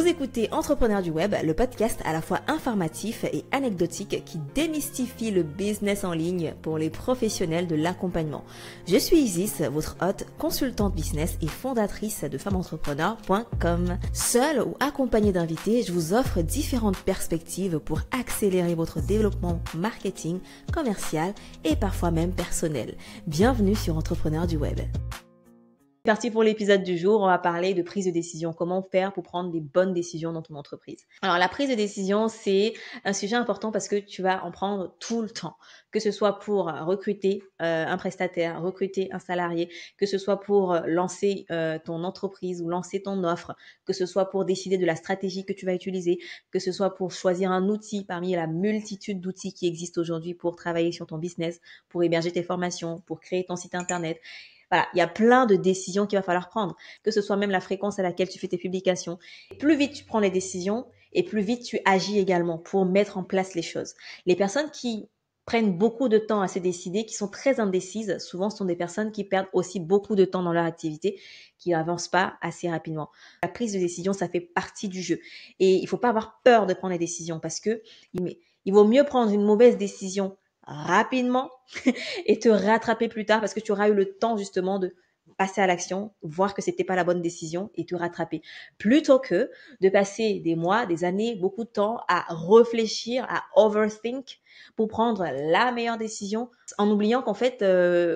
Vous écoutez Entrepreneurs du Web, le podcast à la fois informatif et anecdotique qui démystifie le business en ligne pour les professionnels de l'accompagnement. Je suis Isis, votre hôte, consultante business et fondatrice de femmeentrepreneur.com. Seule ou accompagnée d'invités, je vous offre différentes perspectives pour accélérer votre développement marketing, commercial et parfois même personnel. Bienvenue sur Entrepreneurs du Web. Parti pour l'épisode du jour, on va parler de prise de décision. Comment faire pour prendre des bonnes décisions dans ton entreprise. Alors la prise de décision, c'est un sujet important parce que tu vas en prendre tout le temps. Que ce soit pour recruter un prestataire, recruter un salarié, que ce soit pour lancer ton entreprise ou lancer ton offre, que ce soit pour décider de la stratégie que tu vas utiliser, que ce soit pour choisir un outil parmi la multitude d'outils qui existent aujourd'hui pour travailler sur ton business, pour héberger tes formations, pour créer ton site internet. Voilà, il y a plein de décisions qu'il va falloir prendre, que ce soit même la fréquence à laquelle tu fais tes publications. Et plus vite tu prends les décisions et plus vite tu agis également pour mettre en place les choses. Les personnes qui prennent beaucoup de temps à se décider, qui sont très indécises, souvent ce sont des personnes qui perdent aussi beaucoup de temps dans leur activité, qui n'avancent pas assez rapidement. La prise de décision, ça fait partie du jeu. Et il ne faut pas avoir peur de prendre les décisions parce que il vaut mieux prendre une mauvaise décision rapidement et te rattraper plus tard parce que tu auras eu le temps justement de passer à l'action, voir que c'était pas la bonne décision et te rattraper. Plutôt que de passer des mois, des années, beaucoup de temps à réfléchir, à overthink pour prendre la meilleure décision en oubliant qu'en fait,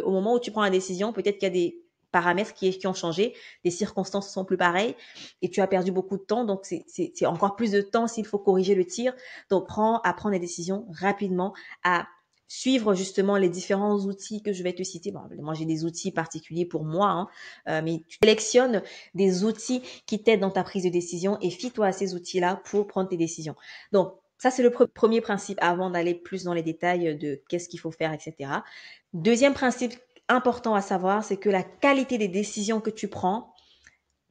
au moment où tu prends la décision, peut-être qu'il y a des paramètres qui ont changé, les circonstances sont plus pareilles et tu as perdu beaucoup de temps. Donc, c'est encore plus de temps s'il faut corriger le tir. Donc, à prendre des décisions rapidement, à suivre justement les différents outils que je vais te citer. Bon, moi, j'ai des outils particuliers pour moi, mais tu sélectionnes des outils qui t'aident dans ta prise de décision et fie-toi à ces outils-là pour prendre tes décisions. Donc, ça, c'est le premier principe avant d'aller plus dans les détails de qu'est-ce qu'il faut faire, etc. Deuxième principe important à savoir, c'est que la qualité des décisions que tu prends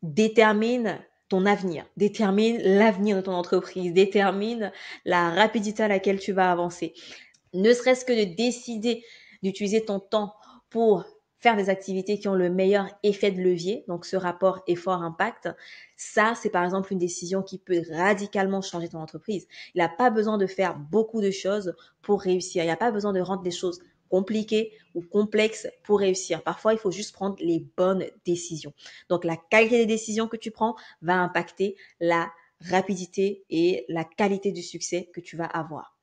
détermine ton avenir, détermine l'avenir de ton entreprise, détermine la rapidité à laquelle tu vas avancer. Ne serait-ce que de décider d'utiliser ton temps pour faire des activités qui ont le meilleur effet de levier, donc ce rapport effort-impact, ça, c'est par exemple une décision qui peut radicalement changer ton entreprise. Il n'a pas besoin de faire beaucoup de choses pour réussir. Il n'y a pas besoin de rendre des choses compliquées ou complexes pour réussir. Parfois, il faut juste prendre les bonnes décisions. Donc, la qualité des décisions que tu prends va impacter la rapidité et la qualité du succès que tu vas avoir.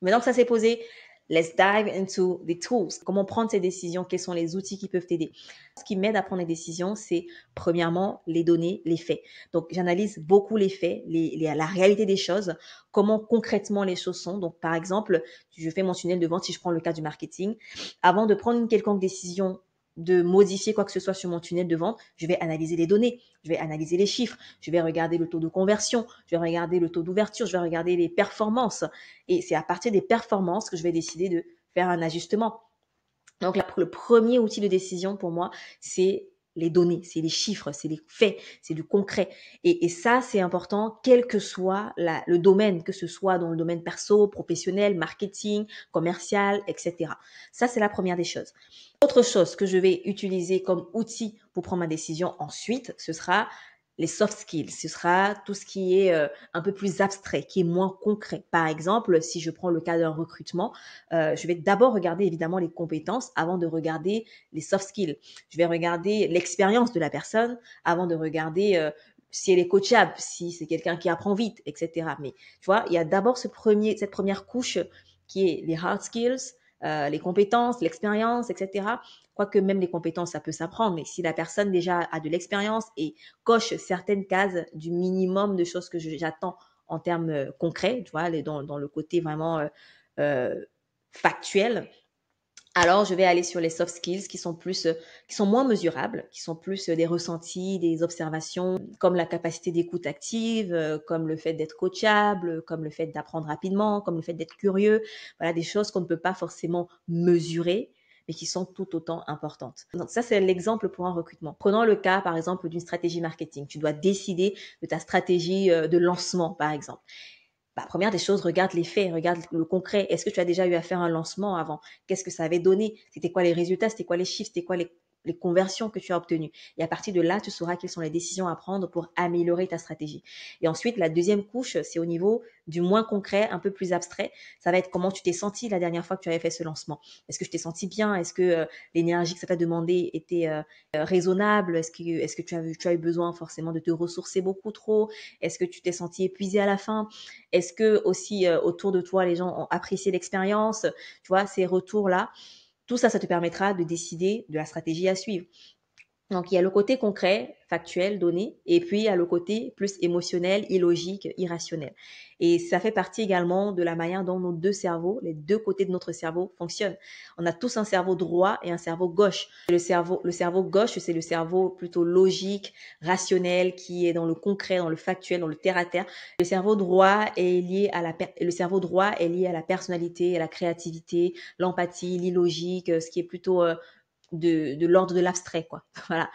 Maintenant que ça s'est posé, let's dive into the tools. Comment prendre ces décisions? Quels sont les outils qui peuvent t'aider? Ce qui m'aide à prendre des décisions, c'est premièrement les données, les faits. Donc, j'analyse beaucoup les faits, la réalité des choses, comment concrètement les choses sont. Donc, par exemple, je fais mon tunnel de vente si je prends le cas du marketing. Avant de prendre une quelconque décision de modifier quoi que ce soit sur mon tunnel de vente, je vais analyser les données, je vais analyser les chiffres, je vais regarder le taux de conversion, je vais regarder le taux d'ouverture, je vais regarder les performances. Et c'est à partir des performances que je vais décider de faire un ajustement. Donc, le premier outil de décision pour moi, c'est les données, c'est les chiffres, c'est les faits, c'est du concret. Et ça, c'est important, quel que soit le domaine, que ce soit dans le domaine perso, professionnel, marketing, commercial, etc. Ça, c'est la première des choses. Autre chose que je vais utiliser comme outil pour prendre ma décision ensuite, ce sera les soft skills. Ce sera tout ce qui est un peu plus abstrait, qui est moins concret. Par exemple, si je prends le cas d'un recrutement, je vais d'abord regarder évidemment les compétences avant de regarder les soft skills. Je vais regarder l'expérience de la personne avant de regarder si elle est coachable, si c'est quelqu'un qui apprend vite, etc. Mais tu vois, il y a d'abord cette première couche qui est les hard skills, les compétences, l'expérience, etc. Quoique même les compétences, ça peut s'apprendre, mais si la personne déjà a de l'expérience et coche certaines cases du minimum de choses que j'attends en termes concrets, tu vois, dans le côté vraiment factuel, alors je vais aller sur les soft skills qui sont moins mesurables, qui sont plus des ressentis, des observations, comme la capacité d'écoute active, comme le fait d'être coachable, comme le fait d'apprendre rapidement, comme le fait d'être curieux. Voilà, des choses qu'on ne peut pas forcément mesurer, mais qui sont tout autant importantes. Donc ça, c'est l'exemple pour un recrutement. Prenons le cas, par exemple, d'une stratégie marketing. Tu dois décider de ta stratégie de lancement, par exemple. Première des choses, regarde les faits, regarde le concret. Est-ce que tu as déjà eu à faire un lancement avant? Qu'est-ce que ça avait donné? C'était quoi les résultats? C'était quoi les chiffres? C'était quoi les conversions que tu as obtenues. Et à partir de là, tu sauras quelles sont les décisions à prendre pour améliorer ta stratégie. Et ensuite, la deuxième couche, c'est au niveau du moins concret, un peu plus abstrait. Ça va être comment tu t'es senti la dernière fois que tu avais fait ce lancement. Est-ce que je t'ai senti bien? Est-ce que l'énergie que ça t'a demandé était raisonnable? Est-ce que tu as eu besoin forcément de te ressourcer beaucoup trop? Est-ce que tu t'es senti épuisé à la fin? Est-ce que aussi autour de toi, les gens ont apprécié l'expérience? Tu vois, ces retours-là, tout ça, ça te permettra de décider de la stratégie à suivre. Donc, il y a le côté concret, factuel, donné, et puis il y a le côté plus émotionnel, illogique, irrationnel. Et ça fait partie également de la manière dont nos deux cerveaux, les deux côtés de notre cerveau fonctionnent. On a tous un cerveau droit et un cerveau gauche. Le cerveau gauche, c'est le cerveau plutôt logique, rationnel, qui est dans le concret, dans le factuel, dans le terre-à-terre. Le cerveau droit est lié à la personnalité, à la créativité, l'empathie, l'illogique, ce qui est plutôt de l'ordre de l'abstrait, quoi. Voilà.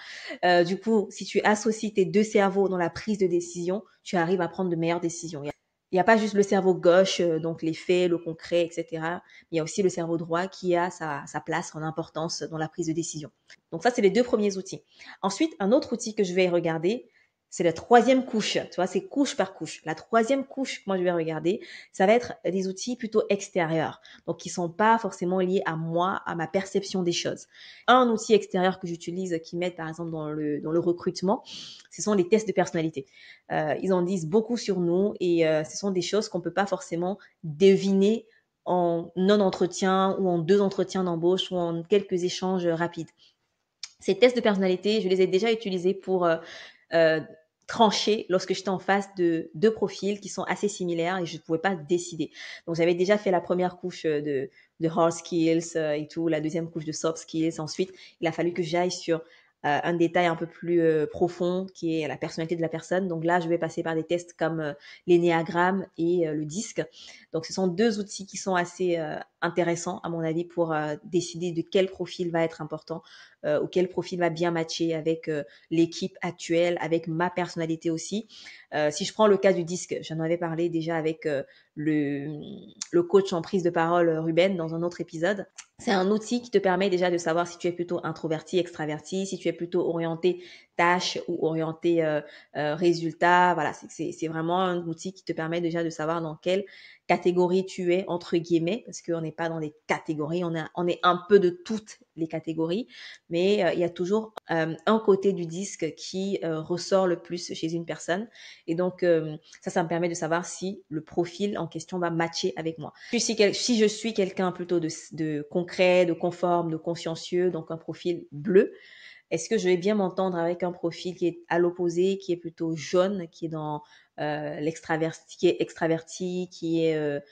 Du coup, si tu associes tes deux cerveaux dans la prise de décision, tu arrives à prendre de meilleures décisions. Il n'y a pas juste le cerveau gauche, donc les faits, le concret, etc. Il y a aussi le cerveau droit qui a sa place, son importance dans la prise de décision. Donc ça, c'est les deux premiers outils. Ensuite, un autre outil que je vais regarder, c'est la troisième couche. Tu vois, c'est couche par couche. La troisième couche que moi je vais regarder, ça va être des outils plutôt extérieurs. Donc, qui sont pas forcément liés à moi, à ma perception des choses. Un outil extérieur que j'utilise qui m'aide par exemple dans le recrutement, ce sont les tests de personnalité. Ils en disent beaucoup sur nous et ce sont des choses qu'on peut pas forcément deviner en un entretien ou en deux entretiens d'embauche ou en quelques échanges rapides. Ces tests de personnalité, je les ai déjà utilisés pour trancher lorsque j'étais en face de deux profils qui sont assez similaires et je ne pouvais pas décider. Donc, j'avais déjà fait la première couche de hard skills et tout, la deuxième couche de soft skills. Ensuite, il a fallu que j'aille sur un détail un peu plus profond qui est la personnalité de la personne. Donc là, je vais passer par des tests comme l'énéagramme et le disque. Donc, ce sont deux outils qui sont assez intéressants, à mon avis, pour décider de quel profil va être important ou quel profil va bien matcher avec l'équipe actuelle, avec ma personnalité aussi. Si je prends le cas du disque, j'en avais parlé déjà avec le coach en prise de parole Ruben dans un autre épisode. C'est un outil qui te permet déjà de savoir si tu es plutôt introverti, extraverti, si tu es plutôt orienté tâche ou orienté résultat. Voilà, c'est vraiment un outil qui te permet déjà de savoir dans quelle catégorie tu es, entre guillemets, parce qu'on n'est pas dans des catégories, on est un peu de toutes les catégories, mais il y a toujours un côté du disque qui ressort le plus chez une personne. Et donc, ça me permet de savoir si le profil en question va matcher avec moi. Si je suis quelqu'un plutôt de concret, de conforme, de consciencieux, donc un profil bleu, est-ce que je vais bien m'entendre avec un profil qui est à l'opposé, qui est plutôt jaune, qui est dans extraverti, qui est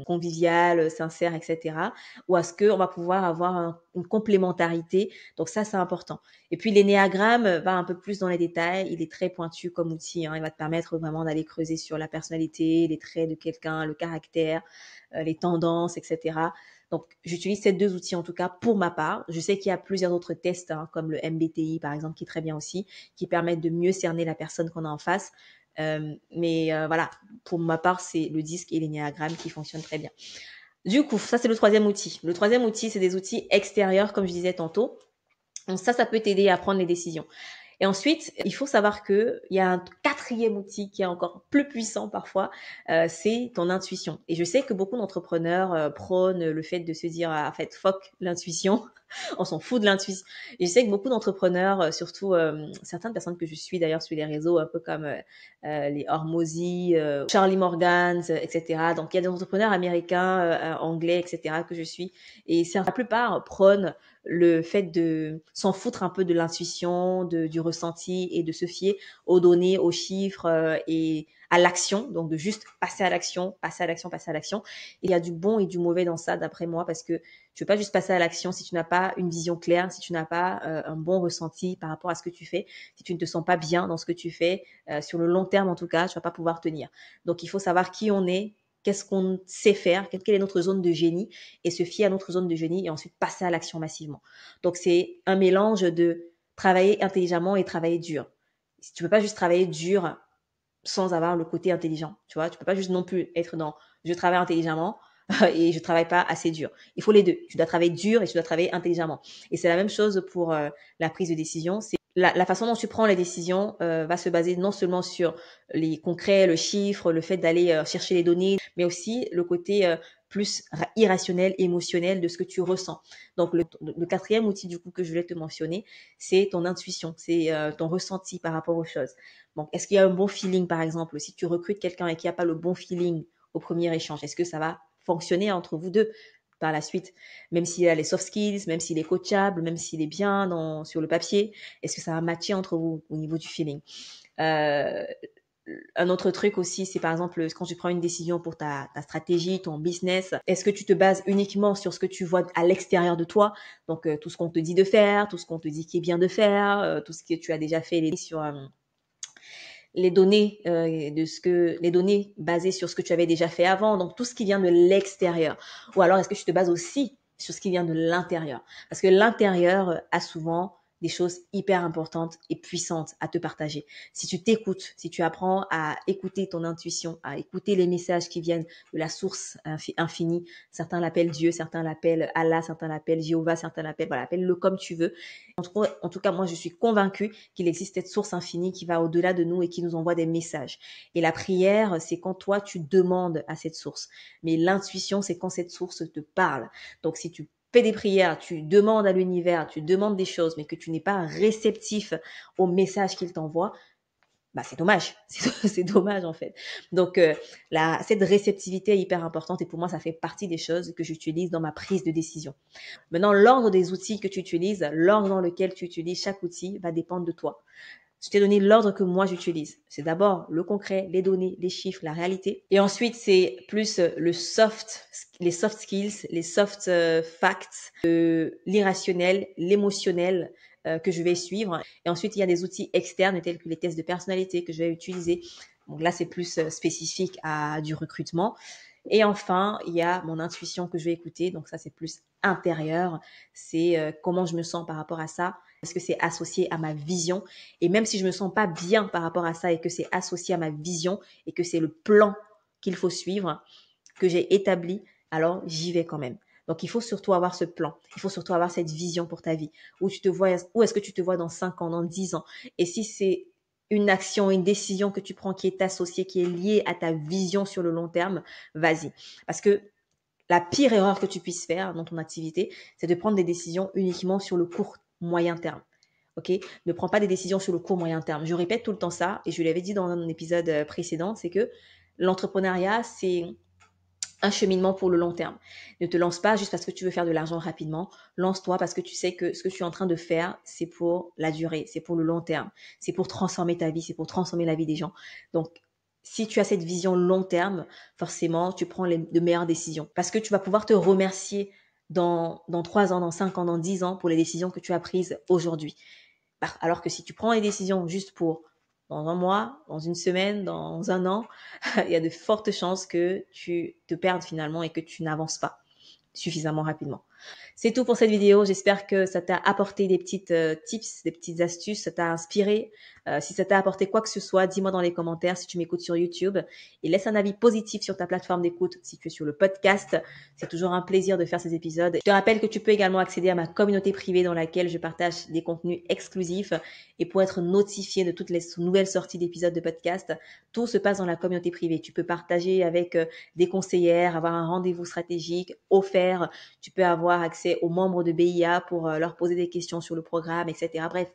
convivial, sincère, etc. Ou est-ce qu'on va pouvoir avoir une complémentarité? Donc ça, c'est important. Et puis l'énéagramme va un peu plus dans les détails. Il est très pointu comme outil. Il va te permettre vraiment d'aller creuser sur la personnalité, les traits de quelqu'un, le caractère, les tendances, etc. Donc, j'utilise ces deux outils en tout cas pour ma part. Je sais qu'il y a plusieurs autres tests, comme le MBTI par exemple, qui est très bien aussi, qui permettent de mieux cerner la personne qu'on a en face. Mais voilà, pour ma part, c'est le disque et l'énéagramme qui fonctionnent très bien. Du coup, ça c'est le troisième outil. Le troisième outil, c'est des outils extérieurs, comme je disais tantôt. Donc ça peut t'aider à prendre les décisions. Et ensuite, il faut savoir qu'il y a un quatrième outil qui est encore plus puissant parfois, c'est ton intuition. Et je sais que beaucoup d'entrepreneurs prônent le fait de se dire, en fait, fuck l'intuition, on s'en fout de l'intuition. Et je sais que beaucoup d'entrepreneurs, surtout certaines personnes que je suis d'ailleurs sur les réseaux, un peu comme les Hormozy, Charlie Morgan, etc. Donc il y a des entrepreneurs américains, anglais, etc. que je suis. Et la plupart prônent le fait de s'en foutre un peu de l'intuition, du ressenti et de se fier aux données, aux chiffres et à l'action. Donc, de juste passer à l'action, passer à l'action, passer à l'action. Et il y a du bon et du mauvais dans ça, d'après moi, parce que tu veux pas juste passer à l'action si tu n'as pas une vision claire, si tu n'as pas un bon ressenti par rapport à ce que tu fais, si tu ne te sens pas bien dans ce que tu fais, sur le long terme en tout cas, tu vas pas pouvoir tenir. Donc, il faut savoir qui on est, qu'est-ce qu'on sait faire, quelle est notre zone de génie et se fier à notre zone de génie et ensuite passer à l'action massivement. Donc, c'est un mélange de travailler intelligemment et travailler dur. Tu peux pas juste travailler dur sans avoir le côté intelligent, tu vois. Tu peux pas juste non plus être dans je travaille intelligemment et je travaille pas assez dur. Il faut les deux. Tu dois travailler dur et tu dois travailler intelligemment. Et c'est la même chose pour la prise de décision. C'est la façon dont tu prends les décisions va se baser non seulement sur les concrets, le chiffre, le fait d'aller chercher les données, mais aussi le côté plus irrationnel, émotionnel de ce que tu ressens. Donc le quatrième outil du coup que je voulais te mentionner, c'est ton intuition, c'est ton ressenti par rapport aux choses. Donc est-ce qu'il y a un bon feeling par exemple, si tu recrutes quelqu'un et qu'il n'y a pas le bon feeling au premier échange, est-ce que ça va fonctionner entre vous deux par la suite, même s'il a les soft skills, même s'il est coachable, même s'il est bien sur le papier, est-ce que ça va matcher entre vous au niveau du feeling? Un autre truc aussi, c'est par exemple quand tu prends une décision pour ta stratégie, ton business, est-ce que tu te bases uniquement sur ce que tu vois à l'extérieur de toi, donc tout ce qu'on te dit de faire, tout ce qu'on te dit qui est bien de faire, tout ce que tu as déjà fait sur les données les données basées sur ce que tu avais déjà fait avant, donc tout ce qui vient de l'extérieur. Ou alors est-ce que tu te bases aussi sur ce qui vient de l'intérieur? Parce que l'intérieur a souvent des choses hyper importantes et puissantes à te partager. Si tu t'écoutes, si tu apprends à écouter ton intuition, à écouter les messages qui viennent de la source infinie, certains l'appellent Dieu, certains l'appellent Allah, certains l'appellent Jéhovah, certains l'appellent, voilà, appelle-le comme tu veux. En tout cas, moi, je suis convaincue qu'il existe cette source infinie qui va au-delà de nous et qui nous envoie des messages. Et la prière, c'est quand toi, tu demandes à cette source. Mais l'intuition, c'est quand cette source te parle. Donc, si tu fais des prières, tu demandes à l'univers, tu demandes des choses, mais que tu n'es pas réceptif aux messages qu'il t'envoie, bah c'est dommage, c'est dommage en fait. Donc cette réceptivité est hyper importante et pour moi ça fait partie des choses que j'utilise dans ma prise de décision. Maintenant, l'ordre des outils que tu utilises, l'ordre dans lequel tu utilises chaque outil va dépendre de toi. Je t'ai donné l'ordre que moi j'utilise. C'est d'abord le concret, les données, les chiffres, la réalité. Et ensuite, c'est plus les soft skills, les soft facts, l'irrationnel, l'émotionnel que je vais suivre. Et ensuite, il y a des outils externes tels que les tests de personnalité que je vais utiliser. Donc là, c'est plus spécifique à du recrutement. Et enfin, il y a mon intuition que je vais écouter. Donc ça, c'est plus intérieur. C'est comment je me sens par rapport à ça. Est-ce que c'est associé à ma vision? Et même si je me sens pas bien par rapport à ça et que c'est associé à ma vision et que c'est le plan qu'il faut suivre, que j'ai établi, alors j'y vais quand même. Donc, il faut surtout avoir ce plan. Il faut surtout avoir cette vision pour ta vie. Où est-ce que tu te vois dans 5 ans, dans 10 ans? Et si c'est une action, une décision que tu prends qui est associée, qui est liée à ta vision sur le long terme, vas-y. Parce que la pire erreur que tu puisses faire dans ton activité, c'est de prendre des décisions uniquement sur le court, moyen terme. Ok? Ne prends pas des décisions sur le court, moyen terme. Je répète tout le temps ça, et je l'avais dit dans un épisode précédent, c'est que l'entrepreneuriat, c'est un cheminement pour le long terme. Ne te lance pas juste parce que tu veux faire de l'argent rapidement. Lance-toi parce que tu sais que ce que tu es en train de faire, c'est pour la durée, c'est pour le long terme, c'est pour transformer ta vie, c'est pour transformer la vie des gens. Donc, si tu as cette vision long terme, forcément, tu prends de meilleures décisions parce que tu vas pouvoir te remercier dans 3 ans, dans 5 ans, dans 10 ans pour les décisions que tu as prises aujourd'hui. Alors que si tu prends les décisions juste pour dans un mois, dans une semaine, dans un an, il y a de fortes chances que tu te perdes finalement et que tu n'avances pas suffisamment rapidement. C'est tout pour cette vidéo. J'espère que ça t'a apporté des petites tips, des petites astuces, ça t'a inspiré. Si ça t'a apporté quoi que ce soit, dis-moi dans les commentaires si tu m'écoutes sur YouTube et laisse un avis positif sur ta plateforme d'écoute si tu es sur le podcast. C'est toujours un plaisir de faire ces épisodes. Je te rappelle que tu peux également accéder à ma communauté privée dans laquelle je partage des contenus exclusifs et pour être notifié de toutes les nouvelles sorties d'épisodes de podcast, tout se passe dans la communauté privée. Tu peux partager avec des conseillères, avoir un rendez-vous stratégique offert. Tu peux avoir accès aux membres de BIA pour leur poser des questions sur le programme, etc. Bref,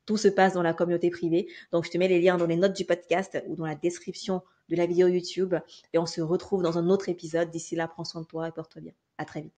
tout se passe dans la communauté privée. Donc, je te mets les liens dans les notes du podcast ou dans la description de la vidéo YouTube. Et on se retrouve dans un autre épisode. D'ici là, prends soin de toi et porte-toi bien. À très vite.